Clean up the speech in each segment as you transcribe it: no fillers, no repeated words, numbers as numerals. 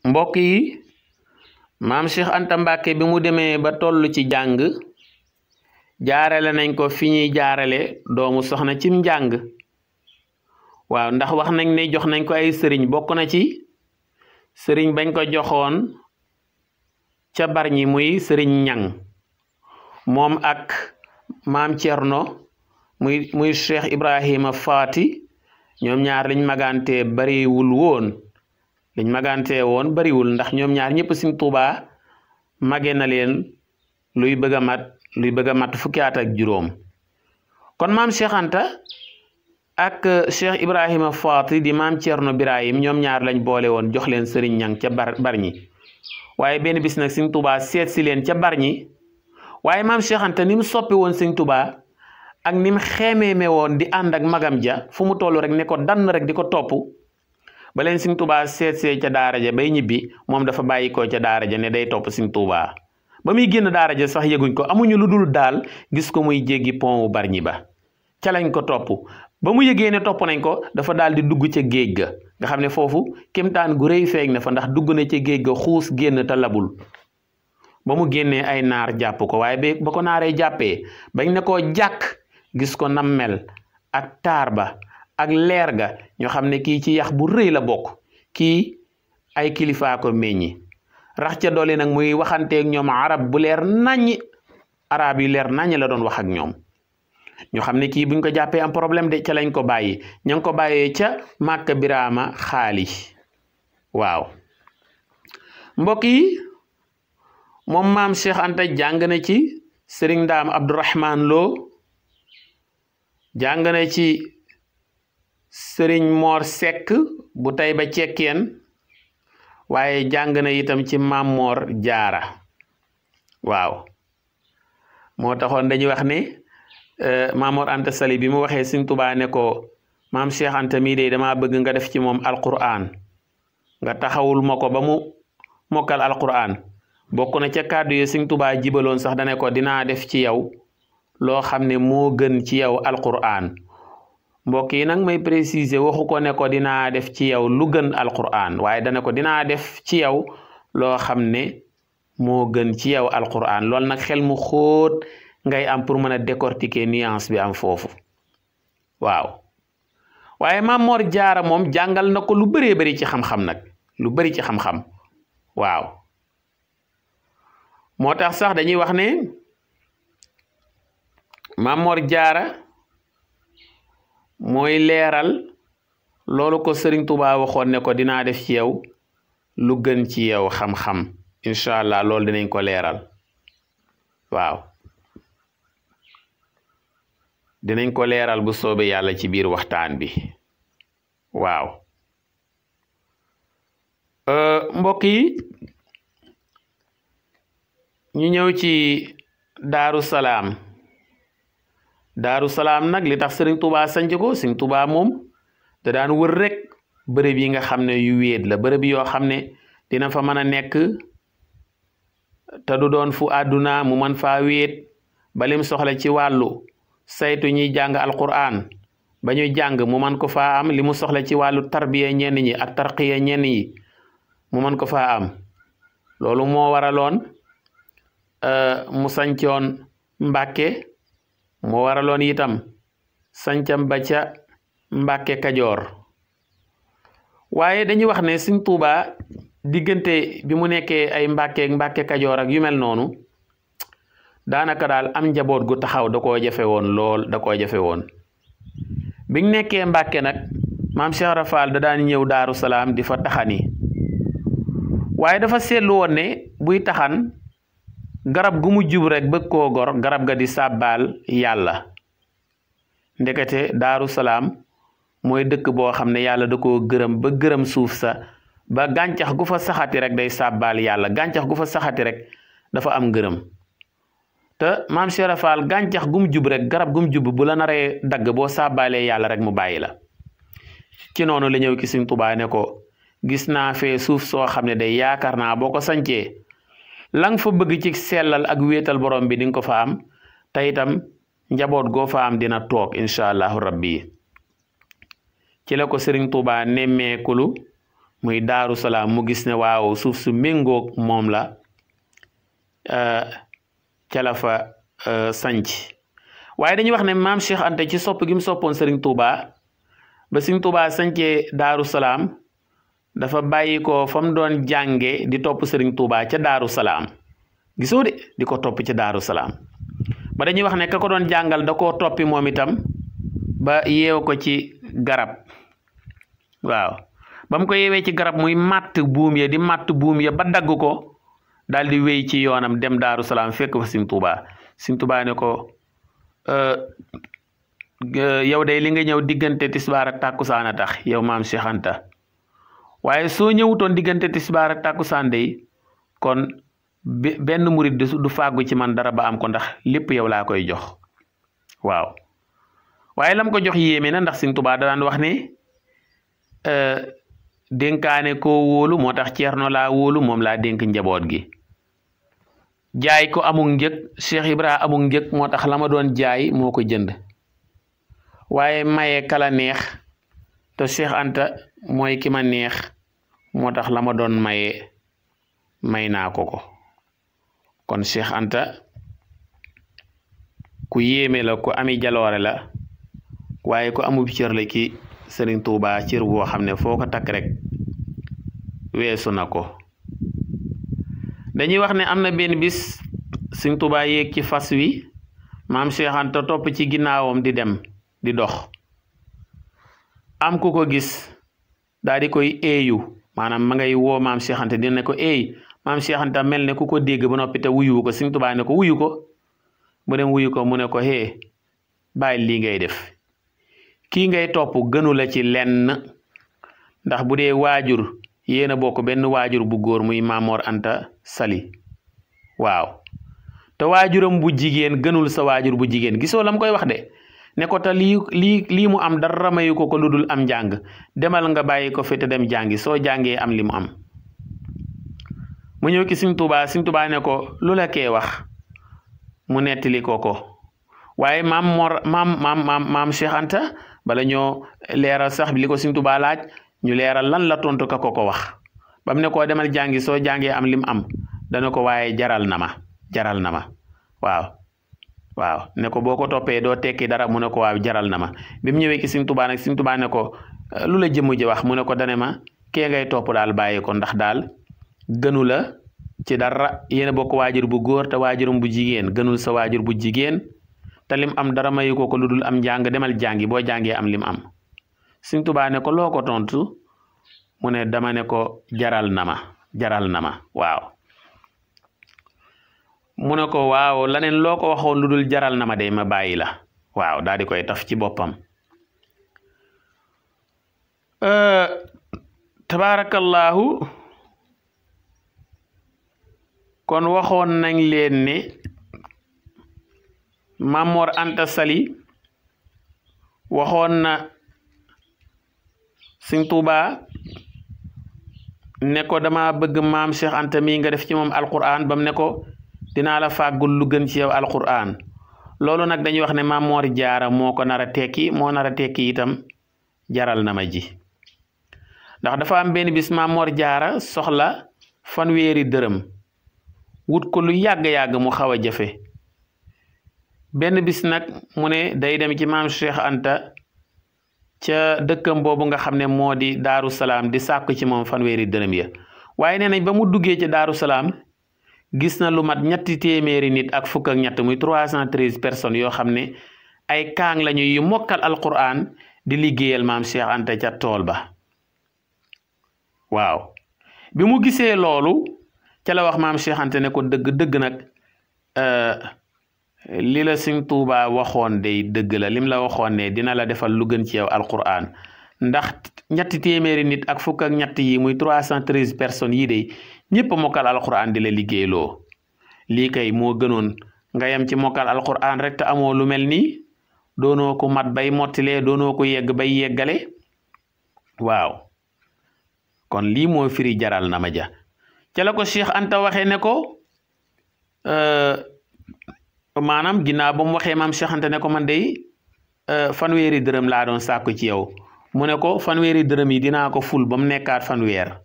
mbokk yi maam Cheikh Anta Mbàkke bi mu demee ba toll ci jàng jaarale nañ ko fi ñuy jaarale doomu soxna cim njàng waaw ndax wax nañ ne jox nañ ko ay sëriñ bokk na ci sëriñ bañ ko joxoon ca Bargny muy sëriñ ñang moom ak maam Cerno muy Cheikh Ibrahima Faati ñoom ñaar liñ magante bariwul woon bariwul ndax ñoom ñaar ñëpp Sëriñ Tuubaa mage na leen luy bëgg a mat fukki at ak juróom kon maam Cheikh Anta ak Cheikh Ibrahima Faati di maam Cerno Birahim ñoom ñaar lañ boole woon jox leen sëriñ ñang ca Bargny waaye benn bis nag Sëriñ Tuubaa seet si leen ca Bargny waaye maam Cheikh Anta ni mu soppi woon Sëriñ Tuubaa ak ni mu xeemeeme woon di ànd ak magam ja fu mu toll rek ne ko dann rek di ko topp ba leen Sëriñ Tuubaa seetsee ca daara ja bay ñibbi moom dafa bàyyi ko ca daara ja ne day topp Sëriñ Tuubaa ba muy génn daara ja sax yëguñ ko amuñu lu dul daal gis ko muy jéggi pont wu Bargny ba ca lañ ko topp ba mu yëgee ne topp nañ ko dafa daal di dugg ca géej ga nga xam ne foofu kémtaan gu rëy feeñ na fa ndax dugg na ca géej ga xuus génn te labul ba mu génnee ay naar jàpp ko waaye ba ko naaree jàppee bañ ne koo jàkk gis ko nam mel ak taar ba ak leer ga ñoo xam ne kii ci yax bu rëy la bokk kii ay kilifaa ko meññi rax ca doole nag muy waxanteeg ñoom arab bu leer naññi arab yu leer naññi la doon wax ak ñoom ñu xam ne kii buñ ko jàppee am problème de ca lañ ko bàyyi ña ngi ko bàyyee ca Màkka Biraama Xaali waaw mbokk yi moom maam Cheikh Anta jàng na ci Sëriñ Ndaam Abdourahman Lo jàng na ci Sëriñ Moor Sekk bu Tayba Cekkeen waaye jàng na itam ci Maam Moor Jaara waaw moo taxoon dañuy wax ne Maam Moor Anta Sali bi mu waxee Sëriñ Tuubaa ne ko maam Cheikh Anta mii de dama bëgg nga def ci moom alquran nga taxawul ma ko ba mu mokkal alquran bokk na ca kàddu yi Sëriñ Tuubaa jibaloon sax dane ko dinaa def ci yow loo xam ne moo gën ci yow alquran mbokk yi nag may préciser waxu ko ne ko dinaa def ci yow lu gën alquran waaye dane ko dinaa def ci yow loo xam ne moo gën ci yow alquran loolu nag xel mu xóot ngay am pour mën a décortiquer nuance bi am foofu waaw waaye Maam Moor Jaara moom jàngal na ko lu bëree bëri ci xam-xam nag lu bëri ci xam-xam waaw moo tax sax dañuy wax ne Maam Moor Jaara mooy leeral loolu ko Sëriñ Tuubaa waxoon ne ko dinaa def ci yow lu gën ci yow xam-xam incha allah loolu dinañ ko leeral waaw dinañ ko leeral bu soobee yàlla ci biir waxtaan bi waaw mbokk yi ñu ñëw ci Daaru Salaam nag li tax Sëriñ Tuubaa sanc ko Sëriñ Tuubaa moom da daan wër rek bërëb yi nga xam ne yu wéet la bërëb yoo xam ne dina fa mën a nekk te du doon fu àdduna mu mën faa wéet ba lim soxla ci wàllu saytu ñuy jàng alquran ba ñuy jàng mu mën ko faa am li mu soxla ci wàllu tarbiya ñenn ñi ak tarqiya ñenn ñi mu mën ko faa am loolu moo waraloon mu sancoon Mbàkke moo waraloon itam sancam ba ca Mbàkke Kajoor waaye dañuy wax ne Sëriñ Tuubaa diggante bi mu nekkee ay Mbàkke Kajoor ak yu mel noonu daanaka daal am njaboot gu taxaw da koo jafe woon lool da koo jafe woon biñ nekkee Mbàkke nag maam Cheikh Rafal da daan ñëw Daaru Salaam di fa taxani waaye dafa seetlu woon ne buy taxan garab gu mu jub rek bëgg koo gor garab ga di sàbbaal yàlla ndekete Daaru Salaam mooy dëkk boo xam ne yàlla da koo gërëm ba gërëm suuf sa ba gàncax gu fa saxati rek day sàbbaal yàlla gàncax gu fa saxati rek dafa am ngërëm te maam Cheikh Rafal gàncax gu mu jub rek garab gu mu jub bu la naree dagg boo sàbbaalee yàlla rek mu bàyyi la ci noonu la ñëw ki Sëriñ Tuubaa ne ko gis naa fee suuf soo xam ne day yaakaar naa boo ko sancee lang fa bëgg ci sellal ak wéetal borom bi di nga ko fa am te itam njaboot goo fa am dina toog incha allahu rabbi ci la ko Sëriñ Tuubaa nemmeekulu muy Daaru Salaam mu gis ne waaw suuf su méngoog moom la ca la fa sanc waaye dañuy wax ne maam Cheikh Anta ci sopp gi mu soppoon Serigne Touba ba Serigne Touba sancee Daaru Salaam dafa bàyyi ko fa mu doon jànge di topp Serigne Touba ca Daaru Salaam gisoo de di ko topp ca Daaru Salaam ba dañuy wax ne ka ko doon jàngal da koo toppi moom itam ba yeew ko ci garab waaw ba mu ko yeewee ci garab muy matt buum ya di matt buum ya ba dagg ko daal di wéy ci yoonam dem Daaru Salaam fekk fa Serigne Touba Serigne Touba ne ko yow day li nga ñëw diggante tisbaar ak tàkkusaan a tax yow maam Cheikh Anta waaye soo ñëwutoon diggante tisbaar ak tàkkusaan day kon benn murit du fàggu ci man dara ba am ko ndax lépp yow laa koy jox waaw waaye lam ko jox yéeme na ndax Serigne Touba da daan wax ne dénkaane koo wóolu moo tax Ceerno laa wóolu moom laa dénk njaboot gi jaay ko amul njëg Cheikh Ibra amul njëg moo tax la ma doon jaay moo ko jënd waaye maye kala neex te Cheikh Anta mooy ki ma neex moo tax la ma doon maye may naa ko ko kon Cheikh Anta ku yéeme la ku ami jaloore la waaye ku amub cër la ki Serigne Touba cër boo xam ne foo ko takk rek weesu na ko dañuy wax ne am na benn bis Serigne Touba yéeg ci fas wi maam Cheikh Anta topp ci ginnaawam di dem di dox am ku ko gis daal di koy eeyu maanaam ma ngay woo maam Cheikh Anta dina ne ko eey maam Cheikh Anta mel ne ku ko dégg ba noppi te wuyu ko Serigne Touba ne ko wuyu ko mu dem wuyu ko mu ne ko hee bàyyi lii ngay def kii ngay topp gënu la ci lenn ndax bu dee waajur yéen a bokk benn waajur bu góor muy Mamor Anta Sali waaw te waajuram bu jigéen gënul sa waajur bu jigéen gisoo la mu koy wax de ne ko te lii mu am dara mayu ko lu dul am njàng demal nga bàyyi ko fi te dem jàngi soo jàngee am li mu am mu ñëw ki Serigne Touba ne ko lu la kee wax mu nettali ko waaye maam Cheikh Anta bala ñoo leeral sax bi li ko Serigne Touba laaj ñu leeral lan la tontu ka ko wax ba mu ne ko demal jàngi soo jàngee am lim am dana ko waaye jaral na ma waaw ne ko boo ko toppee doo tekki dara mu ne ko waaw jaral na ma bi mu ñëwee ki Serigne Touba nag Serigne Touba ne ko lu la jëmm ji wax mu ne ko dane ma kee ngay topp daal bàyyi ko ndax daal gënu la ci dara yéen a bokk waajur bu góor te waajurum bu jigéen gënul sa waajur bu jigéen te lim am dara mayu ko lu dul am njàng demal jàngi boo jàngee am lim am Serigne Touba ne ko loo ko tontu mu ne dama ne ko jaral na ma waaw mu ne ko waaw laneen loo ko waxoon lu dul jaral na ma de ma bàyyi la waaw daal di koy taf ci boppam tabaarakallaahu kon waxoon nañ leen ne Mamor Anta Sali waxoon na Serigne Touba ne ko dama bëgg maam Cheikh Anta mi nga def ci moom alquran bam ne ko dinaa la fàggul lu gën ci yow alquran loolu nag dañuy wax ne Mamor Jaara moo ko nar a tekki itam jaral na ma ji ndax dafa am benn bis Mamor Jaara soxla fanweeri dërëm wut ko lu yàgg-yàgg mu xaw a jafe benn bis nag mu ne day dem ci maam Cheikh Anta ca dëkkam boobu nga xam ne moo di Daaru Salaam di sàkku ci moom fanweeri dërëm ya waaye nee nañ ba mu duggee ci Daaru Salaam gis na lu mat 300 nit ak fukk ak ñett muy 313 personnes yoo xam ne ay kaang lañu yu mokkal alquran di liggéeyal maam Cheikh Anta ca tool ba waaw bi mu gisee loolu ca la wax maam Cheikh Anta ne ko dëgg nag li la Serigne Touba waxoon day dëgg la lim la waxoon ne dina la defal lu gën ci yow alquran ndax 300 nit ak fukk ak ñett yi muy 313 personnes yi day ñëpp mokkal alquran di la liggéeyloo lii kay moo gënoon nga yem ci mokkal alquran rek te amoo lu mel nii doonoo ko mat bay mottilee doonoo ko yegg bay yeggale waaw kon lii moo firi jaral na ma ja ca la ko Cheikh Anta waxee ne ko maanaam ginnaaw ba mu waxee maam Cheikh Anta ne ko man day fanweeri dërëm laa doon sàkku ci yow mu ne ko fanweeri dërëm yi dinaa ko ful ba mu nekkaat fanweer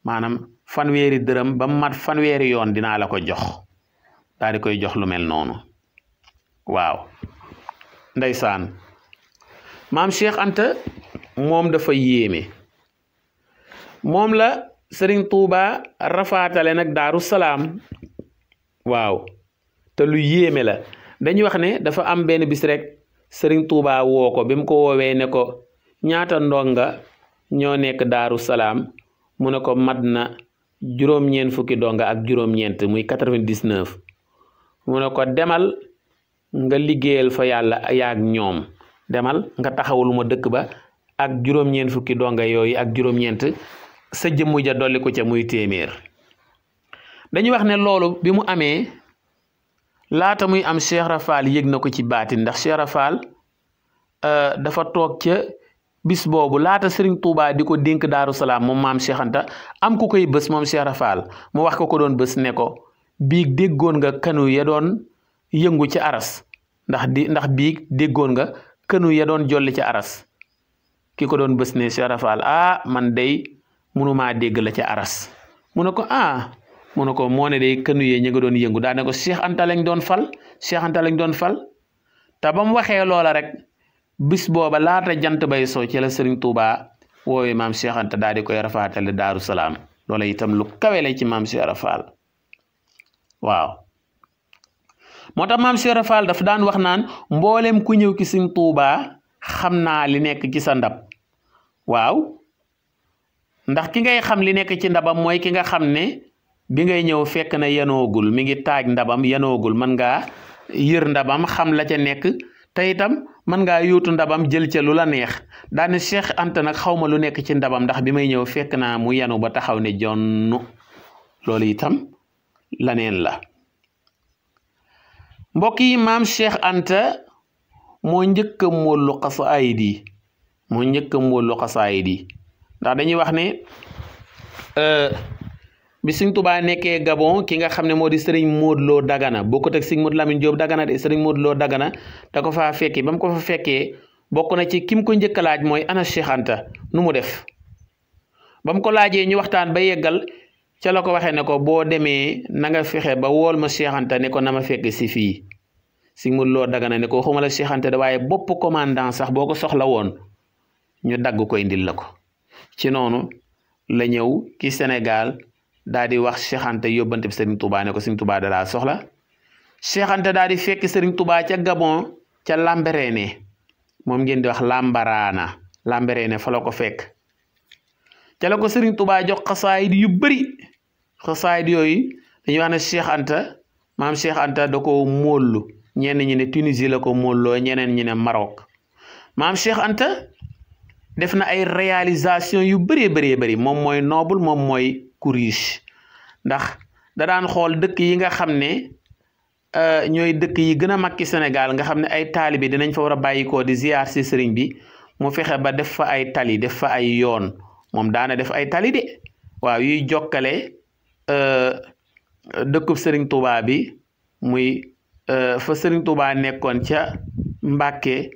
maanaam fanweeri dërëm ba mu mat fanweeri yoon dinaa la ko jox daal di koy jox lu mel noonu waaw ndeysaan maam Cheikh Anta moom dafa yéeme moom la Sëriñ Tuuba rafaatale nag Daaru Salaam waaw te lu yéeme la dañuy wax ne dafa am benn bis rek Sëriñ Tuuba woo ko bi mu ko woowee ne ko ñaata ndonga ñoo nekk Daaru Salaam mu ne ko mat na juróom-ñeent fukki ndonga ak juróom-ñeent muy 99 mu ne ko demal nga liggéeyal fa yàlla yaag ñoom demal nga taxawul ma dëkk ba ak juróom-ñeent fukki ndonga yooyu ak juróom-ñeent sa jëmmu ja dolli ko ca muy téeméer dañuy wax ne loolu bi mu amee laata muy am Cheikh Rafal yëg na ko ci baatin ndax Cheikh Rafal dafa toog ca bis boobu laata Serigne Touba di ko dénk Daaru Salaam moom maam Cheikh Anta am ku koy bës moom Cheikh Rafal mu wax ko doon bës ne ko biig déggoon nga kanu ya doon yëngu ci aras ndax biig déggoon nga kanu ya doon jolli ci aras ki ko doon bës ne Cheikh Rafal man day munumaa dégg la ca aras mu ne ko mu ne ko moo ne day kënu yee ñi nga doon yëngu daane ko Cheikh Anta lañ doon fal Cheikh Anta lañ doon fal te ba mu waxee loola rek bis booba laata jant bay soo ci la Serigne Touba woowee maam Cheikh Anta daal di koy rafaatale Daaru Salaam loola itam lu kawe la ci maam Cheikh Rafal waaw moo tax maam Cheikh Rafal dafa daan wax naan mboolem ku ñëw ci Serigne Touba xam naa li nekk ci sa ndab waaw ndax ki ngay xam li nekk ci ndabam mooy ki nga xam ne bi ngay ñëw fekk na yanoogul mi ngi taaj ndabam yanoogul mën ngaa yër ndabam xam la ca nekk te itam mën ngaa yóotu ndabam jël ca lu la neex daane Cheikh Anta nag xaw ma lu nekk ci ndabam ndax bi may ñëw fekk naa mu yanu ba taxaw ne jonn loolu itam laneen la mbokk yi maam Cheikh Anta moo njëkk a móollu xasaayid yi ndax dañuy wax ne bi Sëriñ Tuubaa nekkee Gabon ki nga xam ne moo di Sëriñ Modou Lo Dagana bokkut ak Sëriñ Modou Lamine Diop Dagana de Sëriñ Modou Lo Dagana da ko faa fekkee ba mu ko fa fekkee bokk na ci kim ko njëkk a laaj mooy ana Cheikh Anta nu mu def ba mu ko laajee ñu waxtaan ba yeggal ca la ko waxee ne ko boo demee na nga fexe ba wool ma Cheikh Anta ne ko na ma fekk si fii Sëriñ Modou Lo Dagana ne ko waxuma la Cheikh Anta de waaye bopp commandant sax boo ko soxla woon ñu dagg ko indil la ko ci noonu la ñëw ki Sénégal daal di wax Cheikh Anta yóbbante bi Serigne Touba ne ko Serigne Touba da laa soxla Cheikh Anta daal di fekk Serigne Touba ca Gabon ca Lambaréné moom ngeen di wax Lambaréné fa la ko fekk ca la ko Serigne Touba jox xasaayid yu bëri xasaayid yooyu dañuy wax ne Cheikh Anta maam Cheikh Anta da ko móollu ñenn ñi ne Tunisie la ko móolloo ñeneen ñi ne Maroc maam Cheikh Anta def na ay réalisation yu bëree bëri moom mooy noble moom mooy ku riche ndax da daan xool dëkk yi nga xam ne ñooy dëkk yi gën a mag ci Sénégal nga xam ne ay taalibe dinañ fa war a bàyyikoo di ziar si sëriñ bi mu fexe ba def fa ay tali def fa ay yoon moom daana def ay tali de waaw yuy jokkale dëkkub Sëriñ Touba bi muy fa Sëriñ Touba nekkoon ca Mbàkke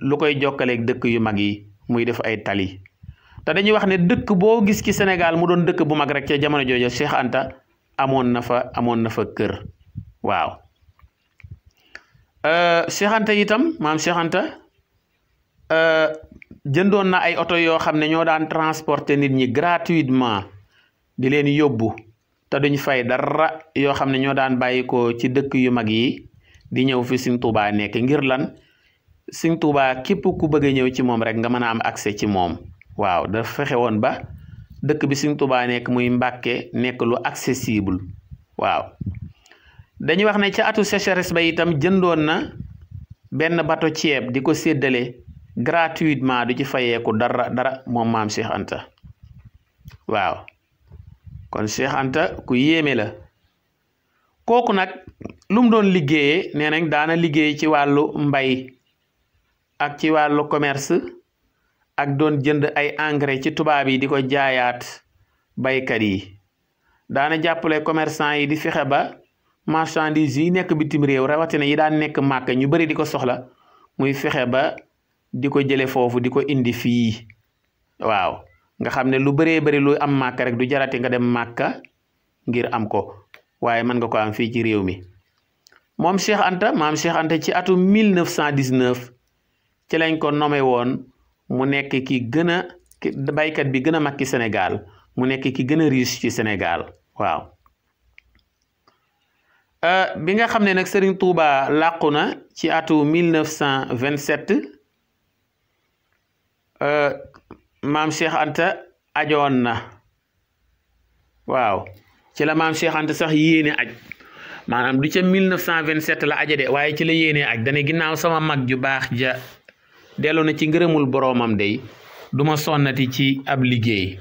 lu koy jokkaleeg dëkk yu mag yi muy def ay tali te dañuy wax ne dëkk boo gis ci Sénégal mu doon dëkk bu mag rek ca jamono jooju Cheikh Anta amoon na fa kër waaw Cheikh Anta itam maam Cheikh Anta jëndoon na ay oto yoo xam ne ñoo daan transporter nit ñi gratuitement di leen yóbbu te duñ fay dara yoo xam ne ñoo daan bàyyi ko ci dëkk yu mag yi di ñëw fi Sëriñ Tuubaa nekk ngir lan Sëriñ Tuubaa képp ku bëgg a ñëw ci moom rek nga mën a am accès ci moom waaw dafa fexe woon ba dëkk bi Sëriñ Tuubaa nekk muy Mbàkke nekk lu accessible waaw dañuy wax ne ca atu sécheresse ba itam jëndoon na benn bato ceeb di ko séddale gratuitement du ci fayeeku dara moom maam Cheikh Anta waaw kon Cheikh Anta ku yéeme la kooku nag lu mu doon liggéeyee nee nañ daana liggéey ci wàllu mbay ak ci wàllu commerce ak doon jënd ay engrais ci tubaab yi di ko jaayaat baykat yi daana jàppale commerçant yi di fexe ba marchandise yi nekk bitim réew rawatina yi daan nekk màkk ñu bari di ko soxla muy fexe ba di ko jële foofu di ko indi fii waaw nga xam ne lu bëree bëri lu am màkka rek du jarati nga dem màkka ngir am ko waaye mën nga ko am fii ci réew mi moom Cheikh Anta maam Cheikh Anta ci atum 1919 ci lañ ko nommé woon mu nekk ki gën a baykat bi gën a mag ci Sénégal mu nekk ki gën a riche ci Sénégal waaw bi nga xam ne nag Serigne Touba làqu na ci atu 1927 maam Cheikh Anta ajoon na waaw ci la maam Cheikh Anta sax yéene aj maanaam du ca 1927 la aja de waaye ci la yéene aj dane ginnaaw sama mag ju baax ja dellu na ci ngërëmul boroomam day duma sonnati ci ab liggéey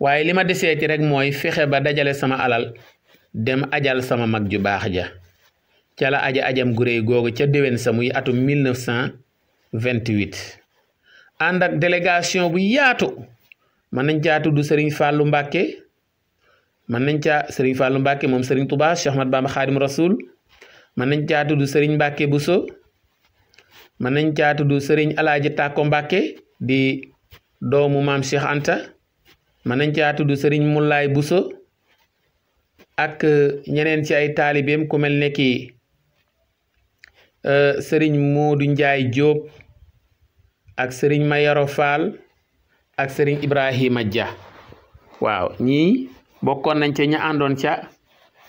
waaye li ma deseeti rek mooy fexe ba dajale sama alal dem ajal sama mag ju baax ja ca la ajam gu réy googu ca déwén sa muy atum 1928 ànd ak délégation bu yaatu mën nañ caa tudd Serigne Fallou Mbacké mën nañ caa Serigne Fallou Mbacké moom Serigne Touba Cheikh Ahmad Bamba Khadim Rasoul mën nañ caa tudd Serigne Mbacké Bousso mën nañ caa tudd Serigne Alaaji Tàkko Mbacké di doomu maam Cheikh Anta mën nañ caa tudd Serigne Moulay Bousso ak ñeneen ci ay taalibeem ku mel ne ki Serigne Modou Ndiaye Diop ak Serigne Mayoro Fall ak Serigne Ibrahima Dia waaw ñii bokkoon nañ ca ña àndoon ca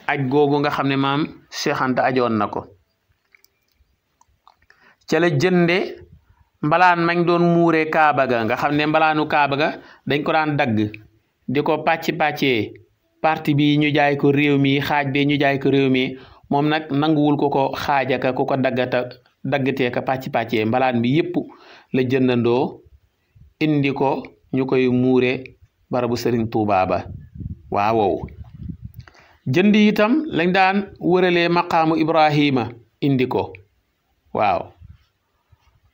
aj googu nga xam ne maam Cheikh Anta ajoon na ko ca la jënde mbalaan mañ doon muure Kaaba ga nga xam ne mbalaanu Kaaba ga dañ ko daan dagg di ko pàccee parti bi ñu jaay ko réew mi xaaj bi ñu jaay ko réew mi moom nag nanguwul ko xaajaka ku ko daggatee ka pàccee mbalaan bi yépp la jëndandoo indi ko ñu koy muure barabu Serigne Touba ba waaw jënd itam lañ daan wëralee maqaamu Ibrahima indi ko waaw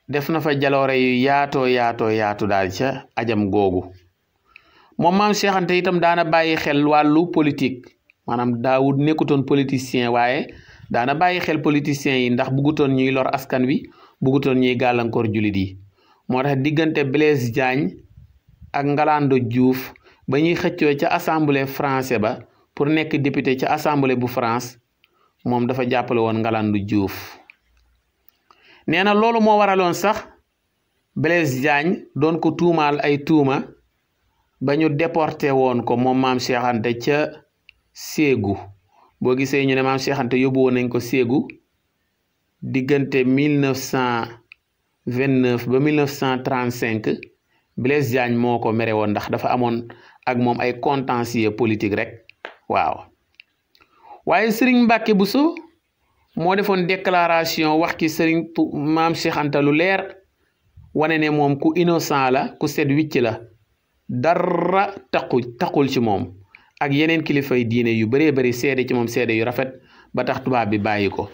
def na fa jaloore yu yaatu daal ca ajam googu moom maam Cheikh Anta itam daana bàyyi xel wàllu politique maanaam daawud nekkutoon politicien waaye daana bàyyi xel politiciens yi ndax buggutoon ñuy lor askan wi buggutoon ñuy gàllankoor jullit yi moo tax diggante Blaise Diagne ak Ngalandou Diouf ba ñuy xëccoo ca assemblée français ba pour nekk député ca assemblée bu France moom dafa jàppale woon Ngalandou Diouf nee na loolu moo waraloon sax Blaise Diagne doon ko tuumaal ay tuuma ba ñu déporté woon ko moom maam Cheikh Anta ca Ségou boo gisee ñu ne maam Cheikh Anta yóbbu woon nañ ko Ségou diggante 1929 ba 1935 Blaise Diagne moo ko mere woon ndax dafa amoon ak moom ay contentieux politique rek waaw waaye Serigne Mbacké Bousso moo defoon déclaration wax ci Serigne maam Cheikh Anta lu leer wane ne moom ku innocent la ku set wicc la dara taqul ci moom ak yeneen kilifay diine yu bëree bëri seede ci moom seede yu rafet ba tax tubaab bi bàyyi ko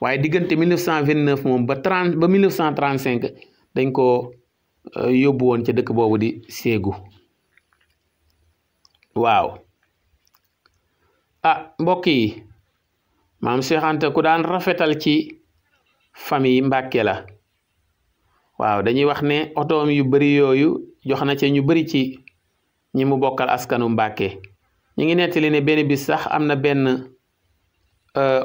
waaye diggante 1929 moom ba 1935 dañ ko yóbbu woon ca dëkk boobu di Ségou waaw mbokk yi maam Cheikh Anta ku daan rafetal ci famille Mbacké la waaw dañuy wax ne otoom yu bari yooyu jox na ca ñu bari ci ñi mu bokkal askanu Mbacké ñu ngi nettali ne benn bis sax am na benn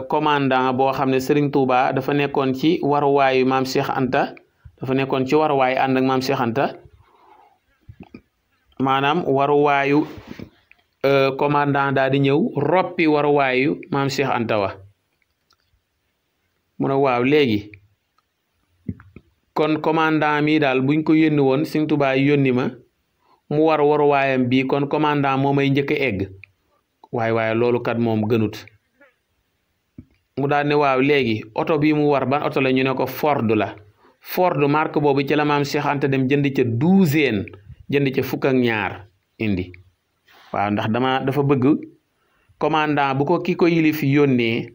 commandant boo xam ne Serigne Touba dafa nekkoon ci waruwaayu maam Cheikh Anta dafa nekkoon ci waruwaay ànd ak maam Cheikh Anta maanaam waruwaayu commandant daal di ñëw roppi waruwaayu maam Cheikh Anta wa mu ne waaw léegi kon commandant mi daal buñ ko yónni woon Serigne Touba yónni ma mu waruwaayam bi kon commandant moo may njëkk a egg waaye loolu kat moom gënut mu daal ne waaw léegi oto bi mu war ban oto la ñu ne ko Ford la Ford marque boobu ci la maam Cheikh Anta dem jënd ca 12 jënd ca 12 indi waaw ndax dafa bëgg commandant bu ko ki ko yilif yónnee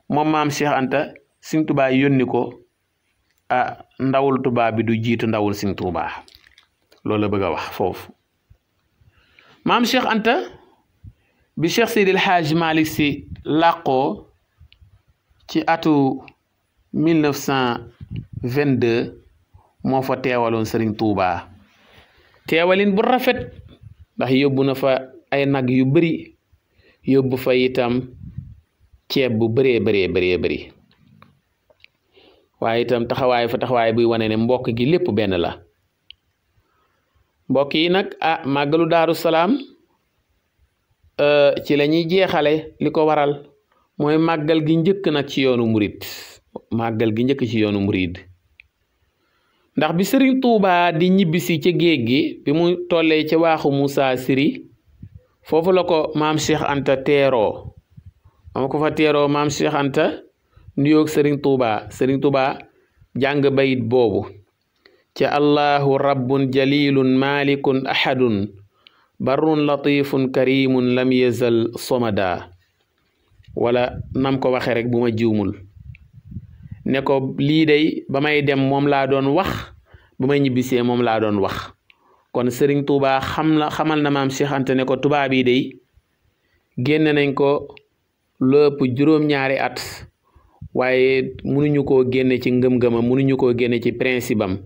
moom maam Cheikh Anta Serigne Touba yónni ko ndawul Touba bi du jiitu ndawul Serigne Touba loolu la bëgg a wax foofu maam Cheikh Anta bi Cheikh Seydil Hadj Malick Sy làqoo ci atu 1922 moo fa teewaloon sëriñ Tuubaa teewalin bu rafet ndax yóbbu na fa ay nag yu bari yóbbu fa itam ceeb bu bëree bëri waaye itam taxawaay buy wane ne mbokk gi lépp benn la mbokk yi nag màggalu Daaru Salaam ci la ñuy jeexale li ko waral mooy màggal gi njëkk nag ci yoonu murid ndax bi sëriñ Tuubaa di ñibbisi ca géej gi bi mu tollee ca waaxu Moussa Siri foofu la ko maam Cheikh Anta teeroo maam Cheikh Anta nuyoog sëriñ Tuubaa jàng bayit boobu ca allahu rabbun jalilun malikun ahadun barrun latifun karimun lam yazal somada wala nam ko waxe rek bu ma jiwmul ne ko lii day ba may dem moom laa doon wax ba may ñibbisee moom laa doon wax kon sëriñ Tuubaa xamal na maam Cheikh Anta ne ko tubaab yi day génn nañ ko lépp juróom-ñaari at waaye mënuñu koo génne ci ngëm-ngëmam mënuñu koo génne ci principe am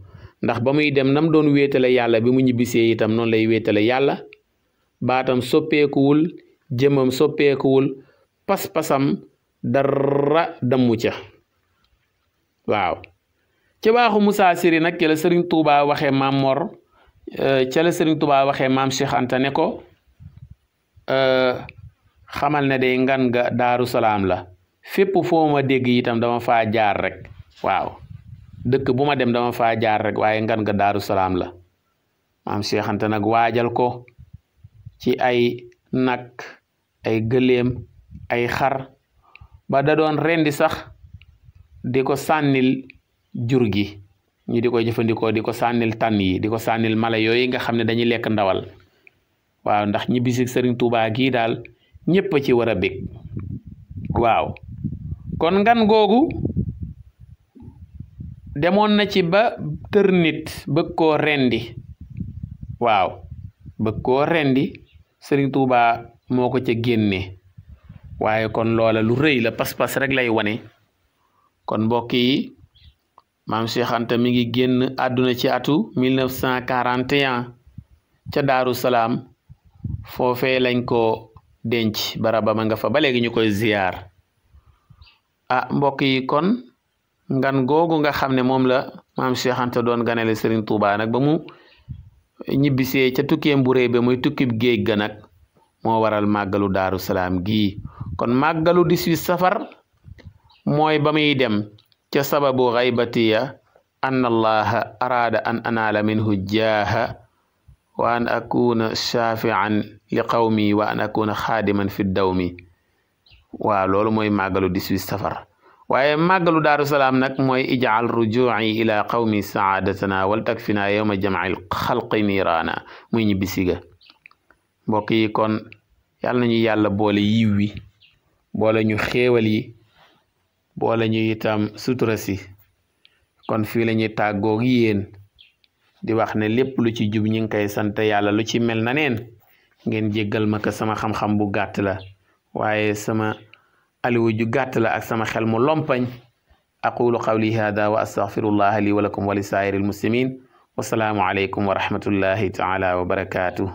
ndax ba muy dem nam doon wéetale yàlla bi mu ñibbisee itam noonu lay wéetale yàlla baatam soppeekuwul jëmam soppeekuwul pas-pasam dara dammu ca waaw ca waaxu Moussa Siri nag ca la sëriñ Tuubaa waxee maam Mor ca la sëriñ Tuubaa waxee maam Cheikh Anta ne ko xamal ne day ngan ga Daaru Salaam la fépp foo ma dégg itam dama faa jaar rek waaw dëkk bu ma dem dama faa jaar rek waaye ngan ga Daaru Salaam la maam Cheikh Anta nag waajal ko ci ay nag ay gëléem ay xar ba da doon rendi sax di ko sànnil jur gi ñu di ko jëfandikoo di ko sànnil tànn yi di ko sànnil mala yooyu nga xam ne dañuy lekk ndawal waaw ndax ñibbisi sëriñ Tuubaa gii daal ñépp ci war a bég waaw kon ngan googu demoon na ci ba tër nit bëgg koo rendi waaw bëgg koo rendi sëriñ Tuubaa moo ko ca génne waaye kon loola lu rëy la pas-pas rek lay wane kon mbokk yi maam Cheikh Anta mi ngi génn àdduna ci atu 1941 ca Daaru Salaam foofee lañ ko denc baraba ma nga fa ba léegi ñu koy ziyaar mbokk yi kon ngan googu nga xam ne moom la maam Cheikh Anta doon ganale Serigne Touba nag ba mu ñibbisee ca tukkeem bu réy ba muy tukkib géej ga nag moo waral màggalu Daaru Salaam gii kon màggalu 18 safar mooy ba muy dem ca sababu xaybatiya anna allaha araada an anaala minhu jaaha wa an akuna shafian li qawmi wa an akuna xaadiman fi dawmi waaw loolu mooy màggalu 18 safar waaye màggalu Daaru Salaam nag mooy ijaal rujuuci ila qawmi saadatana wal takfina yowma jamci xalqi niiraana muy ñibbisi ga mbokk yi kon yàlla nañu yàlla boole yiw wi boole ñu xéewal yi boole ñu itam sutura si kon fii la ñuy tàggoog yéen di wax ne lépp lu ci jub ñu ngi koy sant yàlla lu ci mel na neen ngeen jéggal ma ko sama xam-xam bu gàtt la waaye sama aliwu ju gàtt la ak sama xel mu lompañ aqulu qawli hada wa astaghfirullaha li wa lakum wa li saa'iril muslimin wasalaamu aleykum wa rahmatullahi taala wa barakatuh